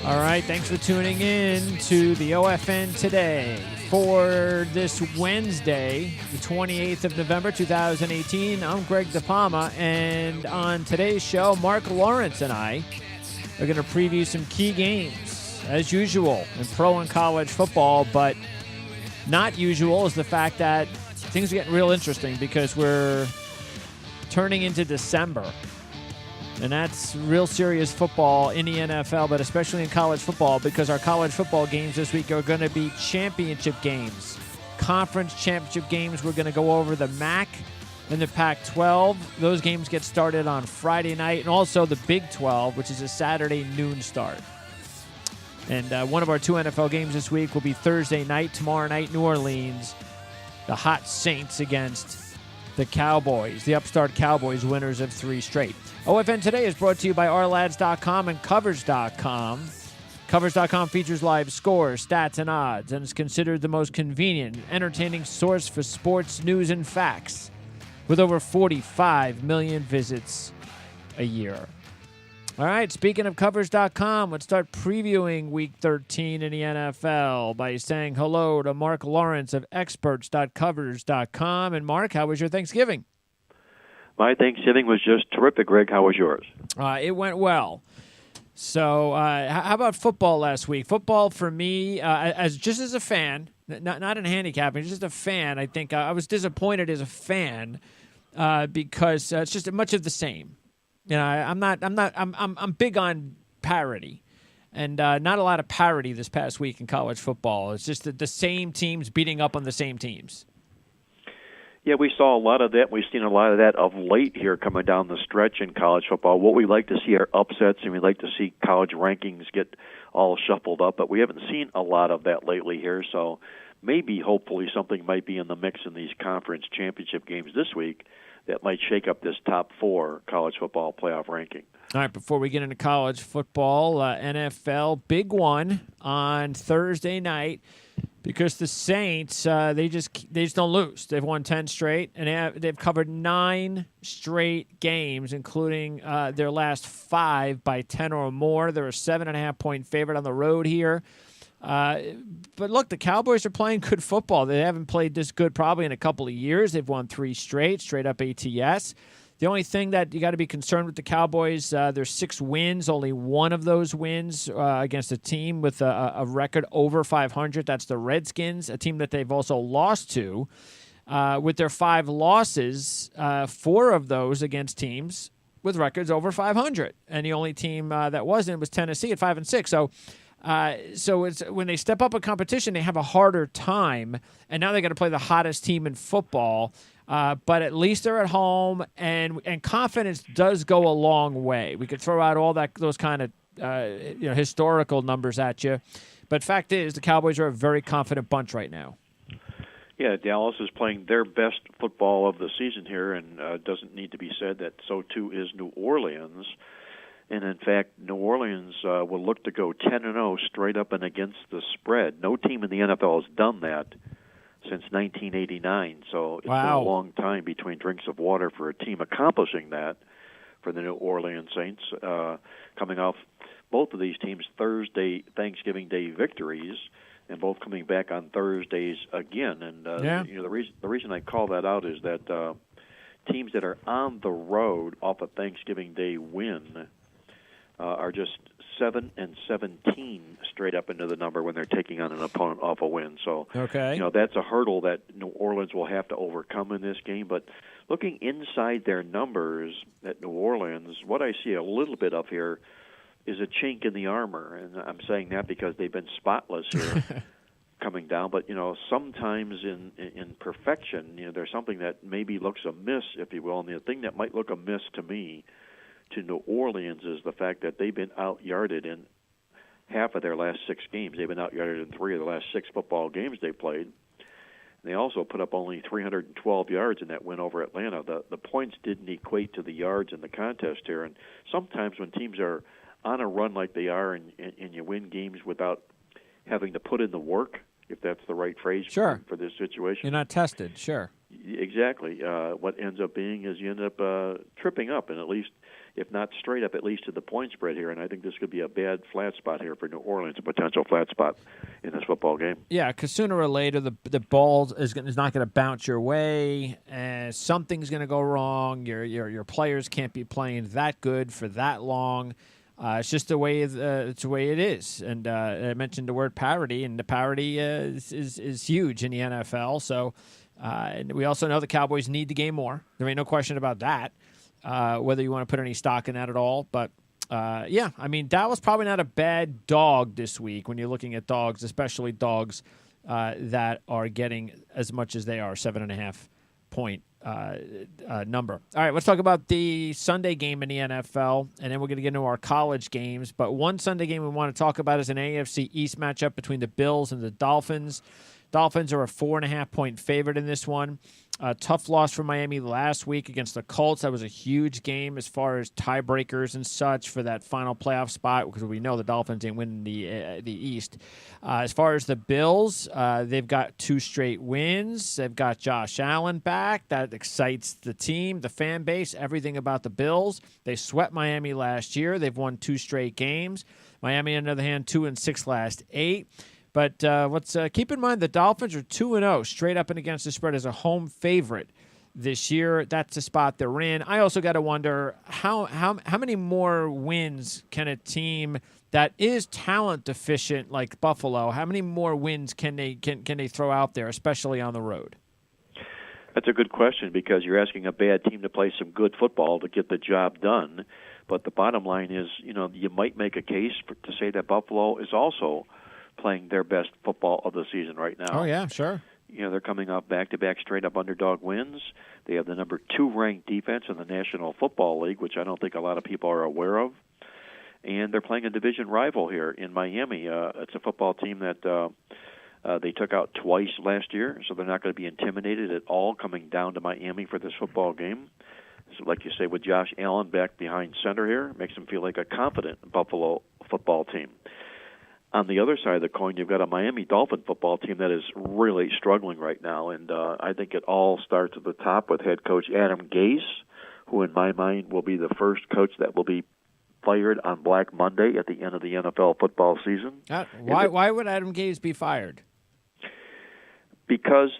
All right, thanks for tuning in to the OFN Today for this Wednesday, the 28th of November, 2018. I'm Greg DePalma, and on today's show, Marc Lawrence and I are going to preview some key games, as usual, in pro and college football, but not usual is the fact that things are getting real interesting because we're turning into December. And that's real serious football in the NFL, but especially in college football, because our college football games this week are going to be championship games, conference championship games. We're going to go over the MAC and the Pac-12. Those games get started on Friday night, and also the Big 12, which is a Saturday noon start. And one of our two NFL games this week will be Thursday night, tomorrow night, New Orleans, the hot Saints against the Cowboys, the upstart Cowboys, winners of 3 straight. OFN Today is brought to you by ourlads.com and covers.com. Covers.com features live scores, stats, and odds, and is considered the most convenient, entertaining source for sports news and facts, with over 45 million visits a year. All right, speaking of Covers.com, let's start previewing Week 13 in the NFL by saying hello to Marc Lawrence of experts.covers.com. And Marc, how was your Thanksgiving? My Thanksgiving was just terrific, Greg. How was yours? It went well. So how about football last week? Football for me, as a fan, not in handicapping, just a fan, I think I was disappointed as a fan because it's just much of the same. You know, I'm big on parity, and not a lot of parity this past week in college football. It's just the same teams beating up on the same teams. Yeah, we saw a lot of that. We've seen a lot of that of late here coming down the stretch in college football. What we like to see are upsets, and we like to see college rankings get all shuffled up, but we haven't seen a lot of that lately here, so maybe, hopefully, something might be in the mix in these conference championship games this week that might shake up this top 4 college football playoff ranking. All right, before we get into college football, NFL, big one on Thursday night because the Saints, they just don't lose. They've won 10 straight, and they've covered 9 straight games, including their last 5 by 10 or more. They're a 7.5-point favorite on the road here. But look, the Cowboys are playing good football. They haven't played this good probably in a couple of years. They've won 3 straight up ATS. The only thing that you got to be concerned with the Cowboys, there's 6 wins, only one of those wins against a team with a record over 500. That's the Redskins, a team that they've also lost to. With their 5 losses, 4 of those against teams with records over 500. And the only team that wasn't was Tennessee at 5-6. So it's when they step up a competition, they have a harder time, and now they got to play the hottest team in football. But at least they're at home, and confidence does go a long way. We could throw out all those kind of historical numbers at you, but fact is, the Cowboys are a very confident bunch right now. Yeah, Dallas is playing their best football of the season here, and doesn't need to be said that so too is New Orleans. And, in fact, New Orleans will look to go 10-0 straight up and against the spread. No team in the NFL has done that since 1989. So it's been a long time between drinks of water for a team accomplishing that for the New Orleans Saints. Coming off both of these teams' Thursday, Thanksgiving Day victories, and both coming back on Thursdays again. And the reason I call that out is that teams that are on the road off a Thanksgiving Day win are just 7-17 straight up into the number when they're taking on an opponent off a win. So, that's a hurdle that New Orleans will have to overcome in this game. But looking inside their numbers at New Orleans, what I see a little bit of here is a chink in the armor. And I'm saying that because they've been spotless here coming down. But, sometimes in perfection, there's something that maybe looks amiss, if you will. And the thing that might look amiss to me to New Orleans is the fact that they've been out-yarded in half of their last 6 games. They've been out-yarded in 3 of the last 6 football games they played. They also put up only 312 yards in that win over Atlanta. The points didn't equate to the yards in the contest here. And sometimes when teams are on a run like they are and you win games without having to put in the work, if that's the right phrase for this situation. You're not tested, sure. Exactly. What ends up being is you end up tripping up, and at least if not straight up, at least to the point spread here. And I think this could be a bad flat spot here for New Orleans, a potential flat spot in this football game. Yeah, because sooner or later the ball is not going to bounce your way, and something's going to go wrong. Your players can't be playing that good for that long. It's just the way it's the way it is. And I mentioned the word parity, and the parity is huge in the NFL. So and we also know the Cowboys need the game more. There ain't no question about that. Whether you want to put any stock in that at all, but. Yeah, I mean, Dallas probably not a bad dog this week when you're looking at dogs, especially dogs that are getting as much as they are, 7.5 point number. All right, let's talk about the Sunday game in the NFL, and then we're going to get into our college games. But one Sunday game we want to talk about is an AFC East matchup between the Bills and the Dolphins. Dolphins are a 4.5 point favorite in this one. Tough loss for Miami last week against the Colts. That was a huge game as far as tiebreakers and such for that final playoff spot, because we know the Dolphins ain't winning the East. As far as the Bills, they've got 2 straight wins. They've got Josh Allen back. That excites the team, the fan base, everything about the Bills. They swept Miami last year. They've won 2 straight games. Miami, on the other hand, 2-6 last 8. But let's keep in mind the Dolphins are 2-0 straight up and against the spread as a home favorite this year. That's the spot they're in. I also got to wonder how many more wins can a team that is talent deficient like Buffalo, how many more wins can they throw out there, especially on the road? That's a good question, because you're asking a bad team to play some good football to get the job done. But the bottom line is, you might make a case to say that Buffalo is also playing their best football of the season right now. Oh, yeah, sure. They're coming off back-to-back straight-up underdog wins. They have the number 2 ranked defense in the National Football League, which I don't think a lot of people are aware of. And they're playing a division rival here in Miami. It's a football team that they took out twice last year, so they're not going to be intimidated at all coming down to Miami for this football game. So like you say, with Josh Allen back behind center here, makes them feel like a confident Buffalo football team. On the other side of the coin, you've got a Miami Dolphin football team that is really struggling right now, and I think it all starts at the top with head coach Adam Gase, who in my mind will be the first coach that will be fired on Black Monday at the end of the NFL football season. Why would Adam Gase be fired? Because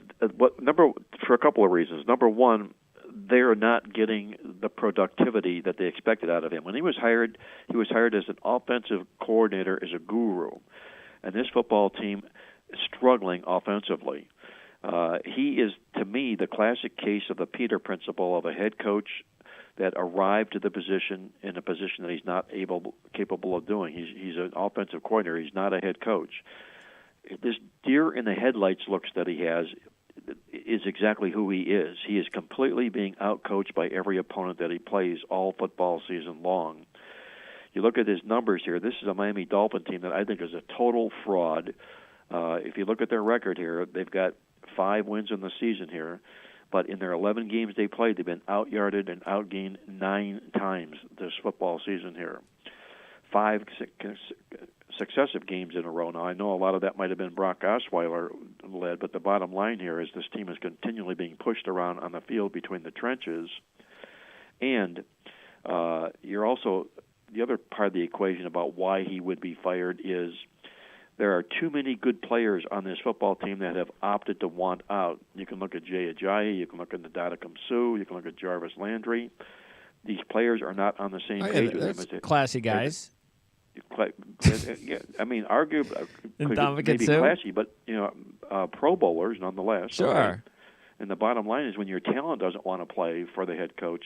for a couple of reasons. Number one, they're not getting the productivity that they expected out of him. When he was hired as an offensive coordinator, as a guru, and this football team is struggling offensively. He is, to me, the classic case of the Peter principle of a head coach that arrived to the position in a position that he's not capable of doing. He's an offensive coordinator. He's not a head coach. This deer in the headlights looks that he has is exactly who he is. He is completely being outcoached by every opponent that he plays all football season long. You look at his numbers here. This is a Miami Dolphin team that I think is a total fraud. If you look at their record here, they've got 5 wins in the season here, but in their 11 games they played, they've been out-yarded and outgained 9 times this football season here. 5 successive games in a row. Now, I know a lot of that might have been Brock Osweiler led, but the bottom line here is this team is continually being pushed around on the field between the trenches. And you're also, the other part of the equation about why he would be fired is there are too many good players on this football team that have opted to want out. You can look at Jay Ajayi, you can look at Ndamukong Suh, you can look at Jarvis Landry. These players are not on the same page with him. As classy guys. Yeah, I mean, arguably maybe classy, but Pro Bowlers nonetheless. Sure. Right? And the bottom line is, when your talent doesn't want to play for the head coach,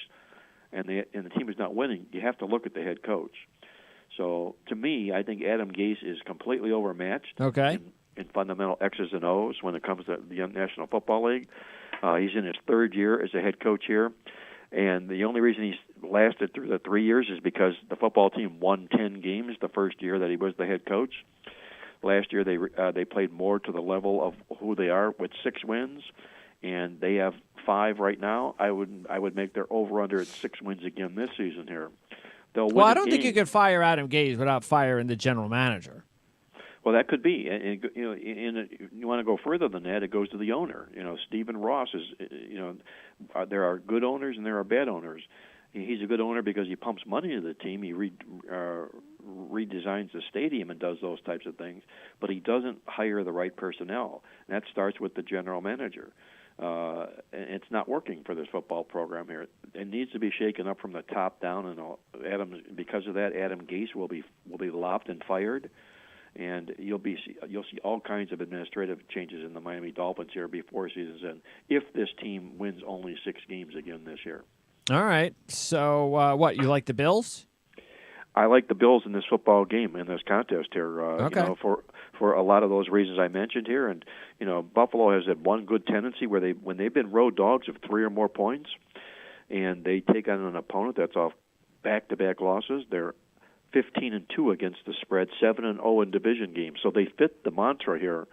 and the team is not winning, you have to look at the head coach. So, to me, I think Adam Gase is completely overmatched. Okay. In fundamental X's and O's when it comes to the National Football League. He's in his 3rd year as a head coach here. And the only reason he's lasted through the 3 years is because the football team won 10 games the first year that he was the head coach. Last year they played more to the level of who they are with 6 wins, and they have 5 right now. I would make their over/under at 6 wins again this season here. They'll win. Well, I don't think you could fire Adam Gase without firing the general manager. Well, that could be, and you want to go further than that. It goes to the owner. Stephen Ross is, there are good owners and there are bad owners, He's a good owner because he pumps money into the team. He redesigns the stadium and does those types of things, but he doesn't hire the right personnel. And that starts with the general manager. And it's not working for this football program here. It needs to be shaken up from the top down, and because of that, Adam Gase will be lopped and fired, and you'll see all kinds of administrative changes in the Miami Dolphins here before season's end if this team wins only 6 games again this year. All right. So what, you like the Bills? I like the Bills in this football game, in this contest here. Okay. For a lot of those reasons I mentioned here, and Buffalo has had one good tendency where when they've been road dogs of 3 or more points, and they take on an opponent that's off back-to-back losses, they're 15-2 against the spread, 7-0 in division games. So they fit the mantra here,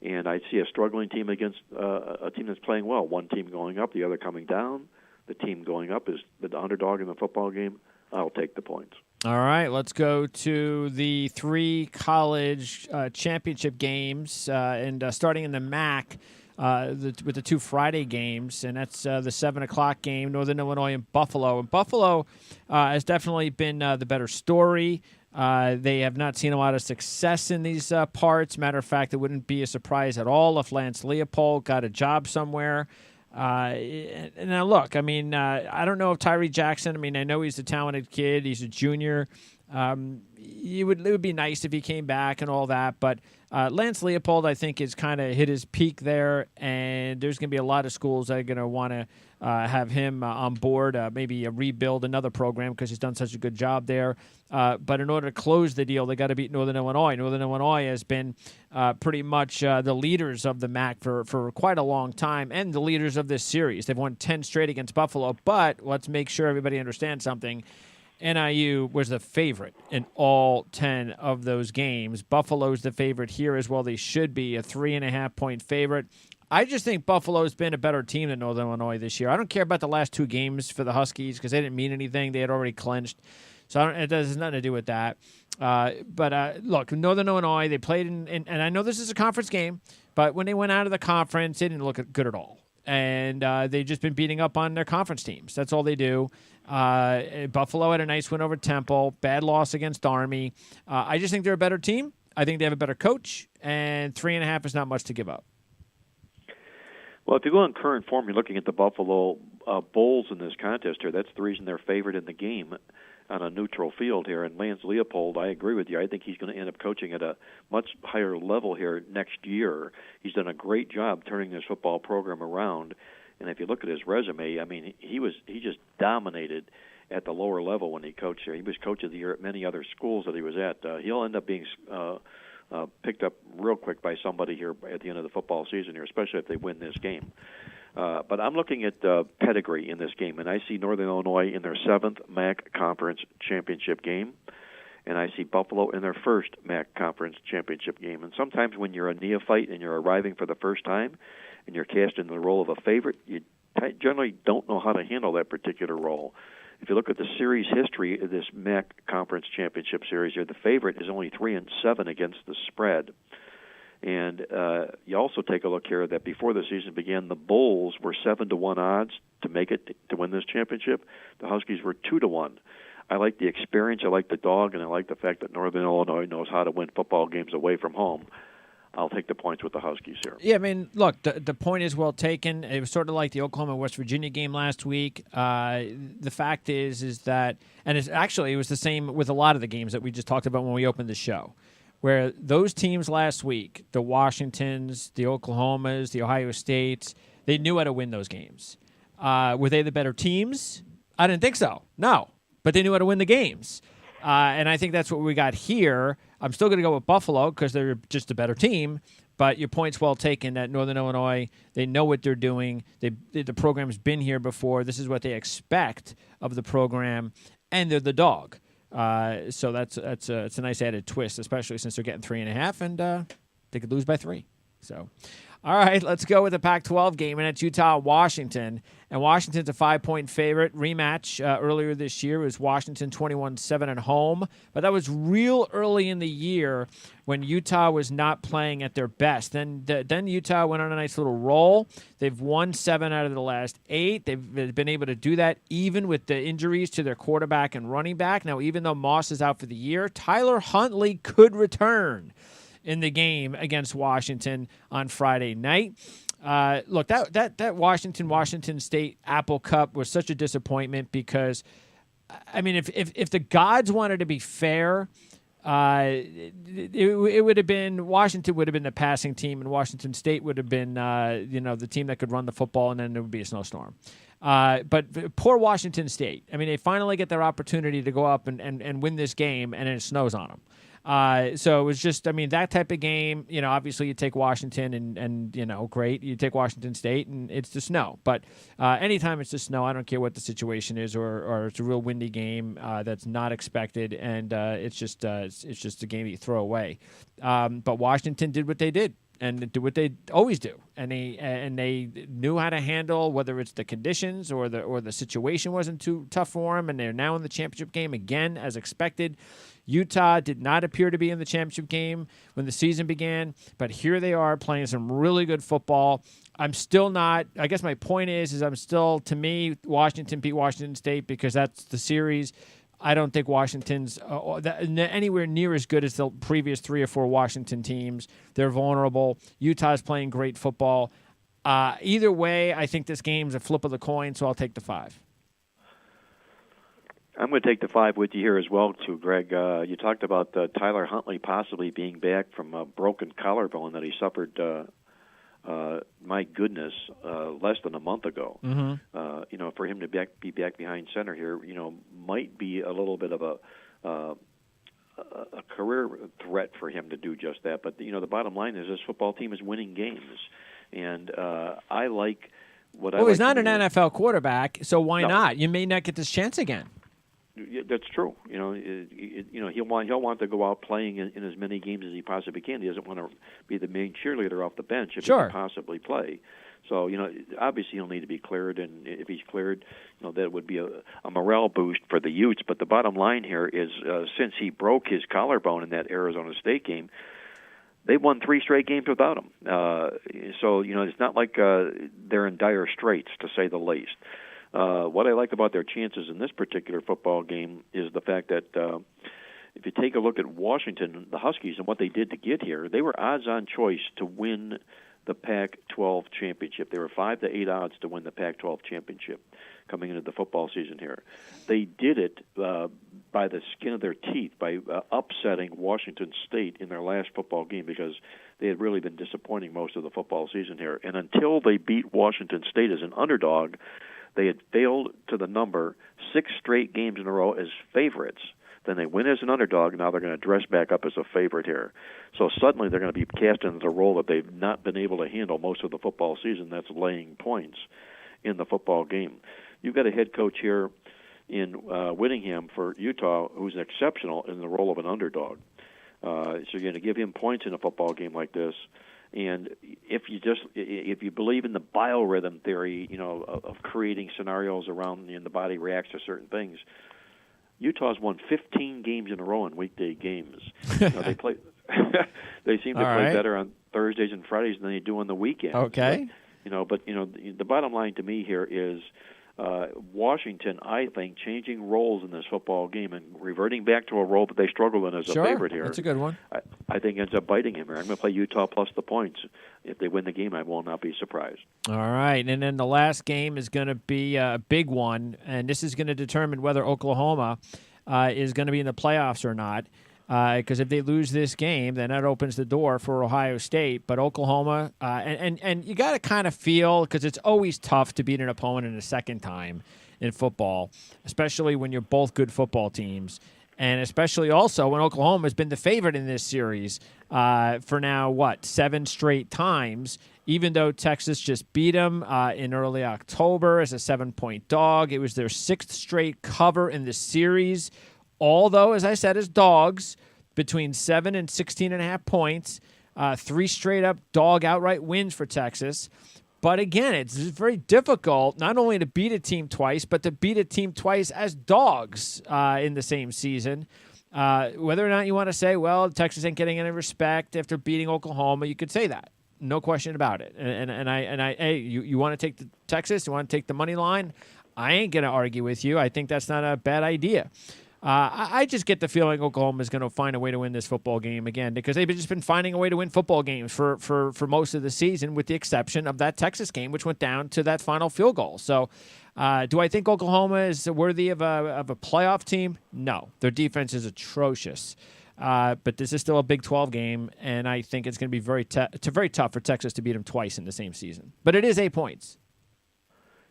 and I see a struggling team against a team that's playing well. One team going up, the other coming down. The team going up is the underdog in the football game. I'll take the points. All right, let's go to the 3 college championship games, and starting in the MAC with the 2 Friday games, and that's the 7 o'clock game, Northern Illinois and Buffalo. And Buffalo has definitely been the better story. They have not seen a lot of success in these parts. Matter of fact, it wouldn't be a surprise at all if Lance Leopold got a job somewhere. And now look, I mean, I don't know if Tyree Jackson, I mean, I know he's a talented kid. He's a junior. It would be nice if he came back and all that. But Lance Leopold, I think, has kind of hit his peak there. And there's going to be a lot of schools that are going to want to have him on board, maybe rebuild another program because he's done such a good job there. But in order to close the deal, they got to beat Northern Illinois. Northern Illinois has been pretty much the leaders of the MAC for quite a long time and the leaders of this series. They've won 10 straight against Buffalo. But let's make sure everybody understands something. NIU was the favorite in all 10 of those games. Buffalo's the favorite here as well. They should be a 3.5-point favorite. I just think Buffalo's been a better team than Northern Illinois this year. I don't care about the last 2 games for the Huskies because they didn't mean anything. They had already clinched. So it has nothing to do with that. But look, Northern Illinois, they played and I know this is a conference game, but when they went out of the conference, they didn't look good at all. And they've just been beating up on their conference teams. That's all they do. Buffalo had a nice win over Temple, bad loss against Army. I just think they're a better team. I think they have a better coach, and 3.5 is not much to give up. Well, if you go on current form, you're looking at the Buffalo Bulls in this contest here. That's the reason they're favored in the game on a neutral field here. And Lance Leopold, I agree with you. I think he's going to end up coaching at a much higher level here next year. He's done a great job turning this football program around. And if you look at his resume, I mean, he just dominated at the lower level when he coached here. He was coach of the year at many other schools that he was at. He'll end up being picked up real quick by somebody here at the end of the football season here, especially if they win this game. But I'm looking at pedigree in this game, and I see Northern Illinois in their 7th MAC Conference Championship game, and I see Buffalo in their 1st MAC Conference Championship game. And sometimes when you're a neophyte and you're arriving for the first time and you're cast in the role of a favorite, you generally don't know how to handle that particular role. If you look at the series history of this MAC Conference Championship Series here, the favorite is only 3-7 against the spread. And you also take a look here that before the season began, the Bulls were 7-1 odds to make it to win this championship. The Huskies were 2-1. I like the experience, I like the dog, and I like the fact that Northern Illinois knows how to win football games away from home. I'll take the points with the Huskies here. Yeah, I mean, look, the point is well taken. It was sort of like the Oklahoma-West Virginia game last week. The fact is that, and it was the same with a lot of the games that we just talked about when we opened the show, where those teams last week, the Washingtons, the Oklahomas, the Ohio States, they knew how to win those games. Were they the better teams? I didn't think so. No, but they knew how to win the games. And I think that's what we got here. I'm still going to go with Buffalo because they're just a better team. But your point's well taken that Northern Illinois, they know what they're doing. The program's been here before. This is what they expect of the program, and they're the dog. So it's a nice added twist, especially since they're getting 3.5, and they could lose by 3. So, All right, let's go with the Pac-12 game, and it's Utah-Washington. And Washington's a 5-point favorite. Rematch earlier this year was Washington 21-7 at home. But that was real early in the year when Utah was not playing at their best. Then Utah went on a nice little roll. They've won 7 out of the last 8. They've been able to do that even with the injuries to their quarterback and running back. Now, even though Moss is out for the year, Tyler Huntley could return in the game against Washington on Friday night. Look, that Washington State Apple Cup was such a disappointment because, I mean, if the gods wanted to be fair, it would have been Washington would have been the passing team, and Washington State would have been the team that could run the football, and then there would be a snowstorm. But poor Washington State. I mean, they finally get their opportunity to go up and win this game, and it snows on them. So it was just, I mean, that type of game, obviously you take Washington and great. You take Washington State and it's the snow. But anytime it's the snow, I don't care what the situation is or it's a real windy game that's not expected. And it's just a game you throw away. But Washington did what they did. And do what they always do, and they knew how to handle whether it's the conditions or the situation wasn't too tough for them, and they're now in the championship game again as expected. Utah did not appear to be in the championship game when the season began, but here they are playing some really good football. I'm still not. I guess my point is I'm still, to me, Washington beat Washington State because that's the series. I don't think Washington's anywhere near as good as the previous 3 or 4 Washington teams. They're vulnerable. Utah's playing great football. Either way, I think this game's a flip of the coin, so I'll take the 5. I'm going to take the 5 with you here as well, too, Greg. You talked about Tyler Huntley possibly being back from a broken collarbone that he suffered, my goodness, less than a month ago. Mm-hmm. For him to be back behind center here, might be a little bit of a career threat for him to do just that. But, the bottom line is this football team is winning games. And I like what I like. Well, he's not an NFL quarterback, so why not? You may not get this chance again. That's true. He'll want to go out playing in as many games as he possibly can. He doesn't want to be the main cheerleader off the bench if he can possibly play. So, obviously he'll need to be cleared, and if he's cleared, that would be a morale boost for the Utes. But the bottom line here is since he broke his collarbone in that Arizona State game, they won 3 straight games without him. So, it's not like they're in dire straits, to say the least. What I like about their chances in this particular football game is the fact that if you take a look at Washington, the Huskies, and what they did to get here, they were odds-on choice to win the Pac-12 championship. They were 5 to 8 odds to win the Pac-12 championship coming into the football season here. They did it by the skin of their teeth, by upsetting Washington State in their last football game because they had really been disappointing most of the football season here. And until they beat Washington State as an underdog, they had failed to the number 6 straight games in a row as favorites. Then they win as an underdog. Now they're going to dress back up as a favorite here. So suddenly they're going to be cast into a role that they've not been able to handle most of the football season. That's laying points in the football game. You've got a head coach here in Whittingham for Utah who's exceptional in the role of an underdog. So you're going to give him points in a football game like this. And if you believe in the biorhythm theory, of creating scenarios around and the body reacts to certain things, Utah's won 15 games in a row in weekday games. They seem to play better on Thursdays and Fridays than they do on the weekends. Okay. But the bottom line to me here is Washington, I think, changing roles in this football game and reverting back to a role that they struggle in as a favorite here. That's a good one. I think ends up biting him here. I'm going to play Utah plus the points. If they win the game, I will not be surprised. All right, and then the last game is going to be a big one, and this is going to determine whether Oklahoma is going to be in the playoffs or not. Because if they lose this game, then that opens the door for Ohio State. But Oklahoma, and you got to kind of feel, because it's always tough to beat an opponent a second time in football, especially when you're both good football teams. And especially also when Oklahoma has been the favorite in this series for now, 7 straight times, even though Texas just beat them in early October as a 7-point dog. It was their 6th straight cover in the series. Although, as I said, as dogs, between 7 and 16.5 points. 3 straight up dog outright wins for Texas. But again, it's very difficult not only to beat a team twice, but to beat a team twice as dogs in the same season. Whether or not you want to say, well, Texas ain't getting any respect after beating Oklahoma, you could say that. No question about it. Hey, you want to take the Texas? You want to take the money line? I ain't going to argue with you. I think that's not a bad idea. I just get the feeling Oklahoma is going to find a way to win this football game again because they've just been finding a way to win football games for most of the season, with the exception of that Texas game, which went down to that final field goal. So do I think Oklahoma is worthy of a playoff team? No. Their defense is atrocious. But this is still a Big 12 game, and I think it's going to be very tough for Texas to beat them twice in the same season. But it is 8 points.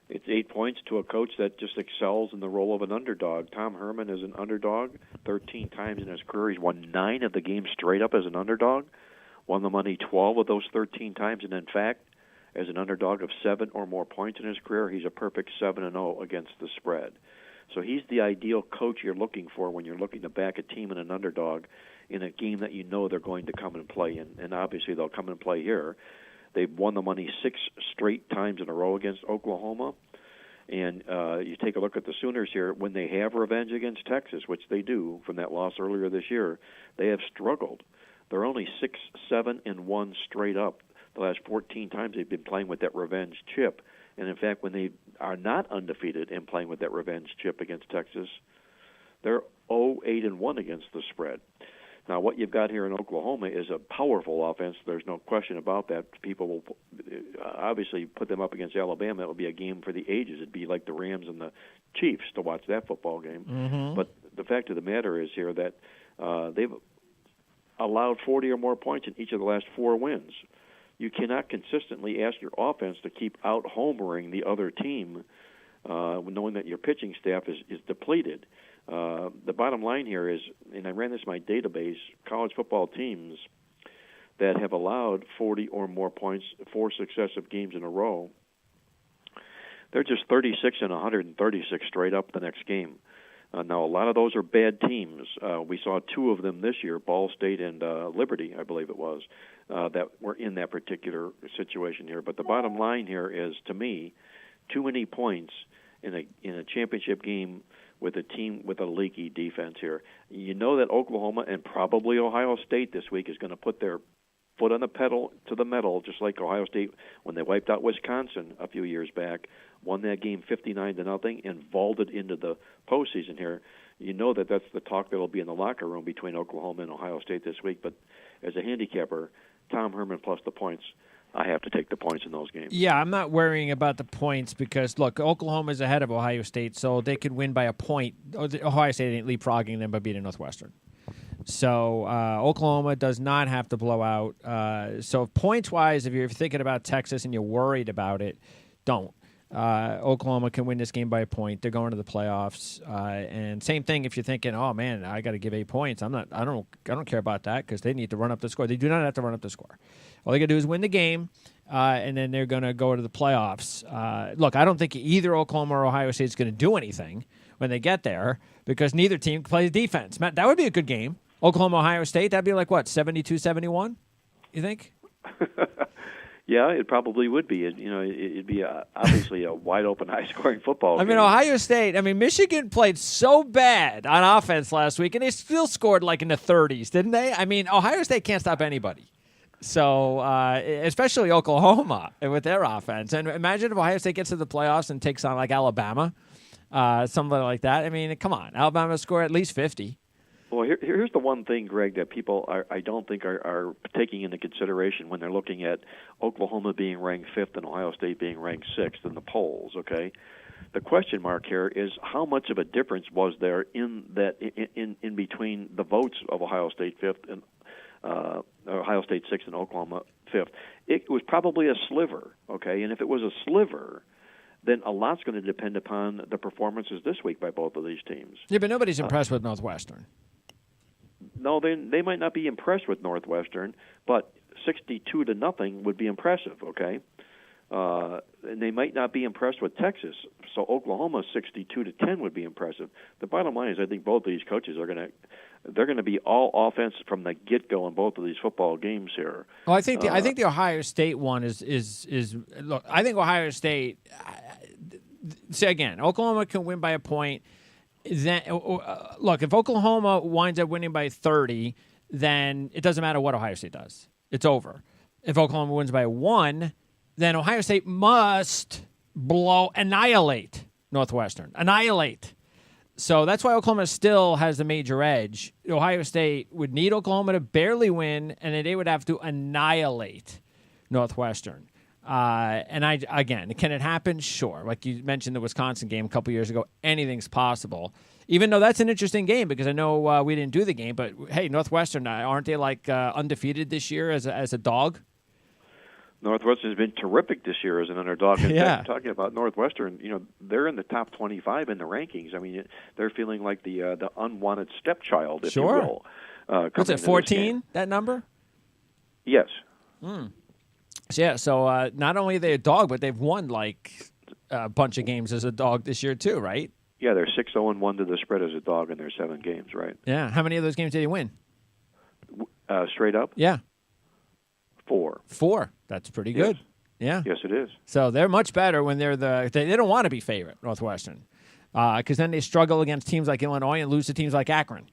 It's 8 points to a coach that just excels in the role of an underdog. Tom Herman is an underdog 13 times in his career. He's won 9 of the games straight up as an underdog, won the money 12 of those 13 times, and in fact, as an underdog of 7 or more points in his career, he's a perfect 7-0 against the spread. So he's the ideal coach you're looking for when you're looking to back a team and an underdog in a game that you know they're going to come and play in. And obviously they'll come and play here. They've won the money 6 straight times in a row against Oklahoma. And you take a look at the Sooners here. When they have revenge against Texas, which they do from that loss earlier this year, they have struggled. They're only 6-7-1 straight up the last 14 times they've been playing with that revenge chip. And, in fact, when they are not undefeated and playing with that revenge chip against Texas, they're 0-8-1 against the spread. Now, what you've got here in Oklahoma is a powerful offense. There's no question about that. People will obviously put them up against Alabama. It would be a game for the ages. It'd be like the Rams and the Chiefs to watch that football game. Mm-hmm. But the fact of the matter is here that they've allowed 40 or more points in each of the last 4 wins. You cannot consistently ask your offense to keep out-homering the other team knowing that your pitching staff is depleted. The bottom line here is, and I ran this in my database, college football teams that have allowed 40 or more points 4 successive games in a row, they're just 36 and 136 straight up the next game. Now, a lot of those are bad teams. We saw 2 of them this year, Ball State and Liberty, I believe it was, that were in that particular situation here. But the bottom line here is, to me, too many points in a championship game with a team with a leaky defense here. You know that Oklahoma and probably Ohio State this week is going to put their foot on the pedal to the metal, just like Ohio State when they wiped out Wisconsin a few years back, won that game 59-0, and vaulted into the postseason here. You know that that's the talk that will be in the locker room between Oklahoma and Ohio State this week. But as a handicapper, Tom Herman plus the points, I have to take the points in those games. Yeah, I'm not worrying about the points because, look, Oklahoma is ahead of Ohio State, so they could win by a point. Ohio State ain't leapfrogging them by beating Northwestern. So Oklahoma does not have to blow out. So points-wise, if you're thinking about Texas and you're worried about it, don't. Oklahoma can win this game by a point. They're going to the playoffs. And same thing if you're thinking, oh man, I got to give 8 points. I don't care about that because they need to run up the score. They do not have to run up the score. All they got to do is win the game, and then they're going to go to the playoffs. Look, I don't think either Oklahoma or Ohio State is going to do anything when they get there because neither team plays defense. Matt, that would be a good game. Oklahoma, Ohio State, that'd be like what, 72-71? You think? Yeah, it probably would be. It'd be obviously a wide-open, high-scoring football game. I mean, Ohio State, Michigan played so bad on offense last week, and they still scored like in the 30s, didn't they? I mean, Ohio State can't stop anybody. So, especially Oklahoma with their offense. And imagine if Ohio State gets to the playoffs and takes on like Alabama, something like that. I mean, come on. Alabama score at least 50. Well, here's the one thing, Greg, that people I don't think are taking into consideration when they're looking at Oklahoma being ranked 5th and Ohio State being ranked 6th in the polls, okay? The question mark here is how much of a difference was there in between the votes of Ohio State 5th and Ohio State 6th and Oklahoma 5th? It was probably a sliver, okay? And if it was a sliver, then a lot's going to depend upon the performances this week by both of these teams. Yeah, but nobody's impressed with Northwestern. No, they might not be impressed with Northwestern, but 62-0 would be impressive, okay? And they might not be impressed with Texas, so Oklahoma 62-10 would be impressive. The bottom line is I think both of these coaches are going they're going to be all offense from the get-go in both of these football games here. Well, I think the Ohio State one is look. I think Ohio State. Say again, Oklahoma can win by a point. Then look, if Oklahoma winds up winning by 30, then it doesn't matter what Ohio State does. It's over. If Oklahoma wins by 1, then Ohio State must annihilate Northwestern. Annihilate. So that's why Oklahoma still has the major edge. Ohio State would need Oklahoma to barely win, and then they would have to annihilate Northwestern. Again, can it happen? Sure. Like you mentioned the Wisconsin game a couple years ago, anything's possible. Even though that's an interesting game because I know we didn't do the game, but hey, Northwestern, aren't they like undefeated this year as a dog? Northwestern has been terrific this year as an underdog. And yeah. Talking about Northwestern, they're in the top 25 in the rankings. I mean, they're feeling like the unwanted stepchild, if you will. What's it, 14, that number? Yes. So not only are they a dog, but they've won like a bunch of games as a dog this year too, right? Yeah, they're 6-0-1 to the spread as a dog in their 7 games, right? Yeah. How many of those games did they win? Straight up? Yeah. 4. That's pretty good. Yeah. Yes, it is. So they're much better when they don't want to be favorite, Northwestern, because then they struggle against teams like Illinois and lose to teams like Akron.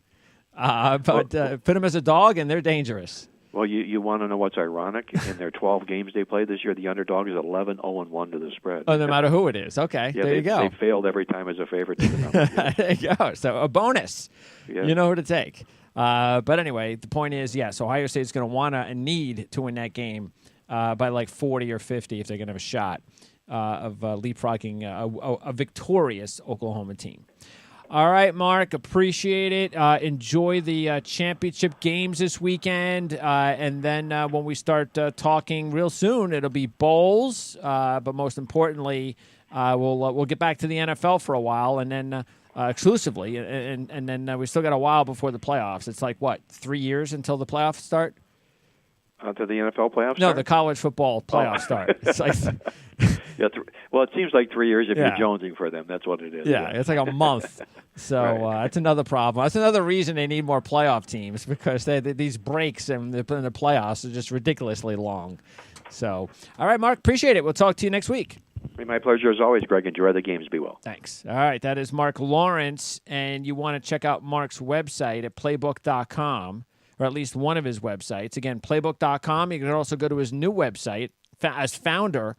Put them as a dog, and they're dangerous. Well, you want to know what's ironic? In their 12 games they played this year, the underdog is 11-0-1 to the spread. Oh, no matter who it is. Okay, yeah, there you go. They failed every time as a favorite to the number. There you go. So a bonus. Yeah. You know who to take. But anyway, the point is, yes, Ohio State's going to want and need to win that game by like 40 or 50 if they're going to have a shot of leapfrogging a victorious Oklahoma team. All right, Mark, appreciate it. Enjoy the championship games this weekend. And then when we start talking real soon, it'll be bowls. But most importantly, we'll get back to the NFL for a while and then exclusively. And then we still got a while before the playoffs. It's like, 3 years until the playoffs start? To the NFL playoffs? No, the college football playoffs start. It's like... Yeah, it seems like 3 years if you're jonesing for them. That's what it is. Yeah, it's like a month. So right. That's another problem. That's another reason they need more playoff teams because these breaks in the playoffs are just ridiculously long. So, all right, Mark, appreciate it. We'll talk to you next week. My pleasure as always, Greg. Enjoy the games. Be well. Thanks. All right, that is Marc Lawrence, and you want to check out Mark's website at playbook.com, or at least one of his websites. Again, playbook.com. You can also go to his new website as founder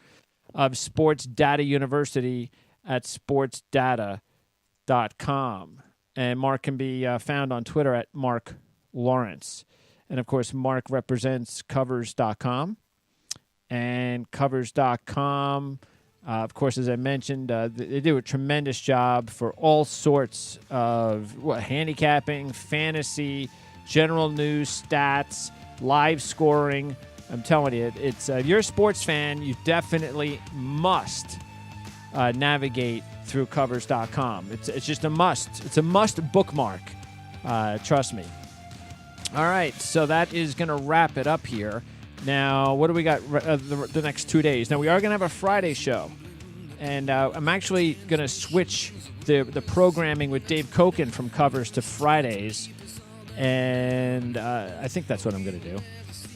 of Sports Data University at sportsdata.com. And Mark can be found on Twitter at Marc Lawrence. And, of course, Mark represents covers.com. And covers.com, of course, as I mentioned, they do a tremendous job for all sorts of handicapping, fantasy, general news, stats, live scoring. I'm telling you, it's if you're a sports fan, you definitely must navigate through covers.com. It's just a must. It's a must bookmark. Trust me. All right, so that is going to wrap it up here. Now, what do we got the next 2 days? Now, we are going to have a Friday show, and I'm actually going to switch the programming with Dave Koken from Covers to Fridays, and I think that's what I'm going to do.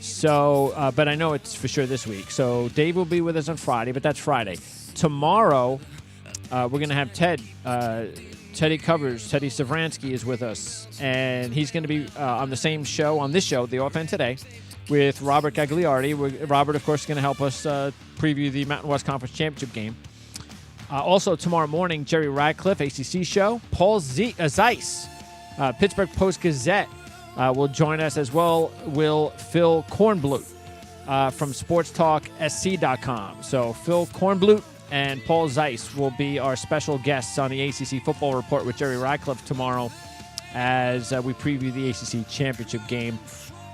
So, but I know it's for sure this week. So Dave will be with us on Friday, but that's Friday. Tomorrow, we're going to have Teddy Covers. Teddy Savransky is with us, and he's going to be on this show, the OFN Today, with Robert Gagliardi. Robert, of course, is going to help us preview the Mountain West Conference Championship game. Also, tomorrow morning, Jerry Radcliffe, ACC show. Paul Zeiss, Pittsburgh Post-Gazette, will join us, as well will Phil Kornblut from sportstalksc.com. So Phil Kornblut and Paul Zeiss will be our special guests on the ACC Football Report with Jerry Radcliffe tomorrow as we preview the ACC Championship game.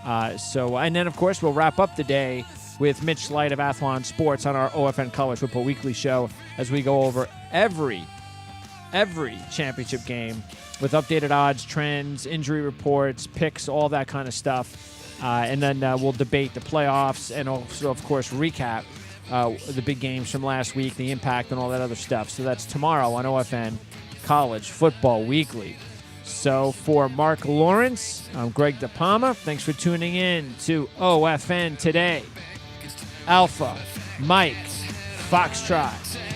And then, of course, we'll wrap up the day with Mitch Light of Athlon Sports on our OFN College Football Weekly show as we go over every championship game with updated odds, trends, injury reports, picks, all that kind of stuff. And then we'll debate the playoffs and also, of course, recap the big games from last week, the impact, and all that other stuff. So that's tomorrow on OFN College Football Weekly. So for Marc Lawrence, I'm Greg DePalma. Thanks for tuning in to OFN Today. Alpha, Mike, Foxtrot.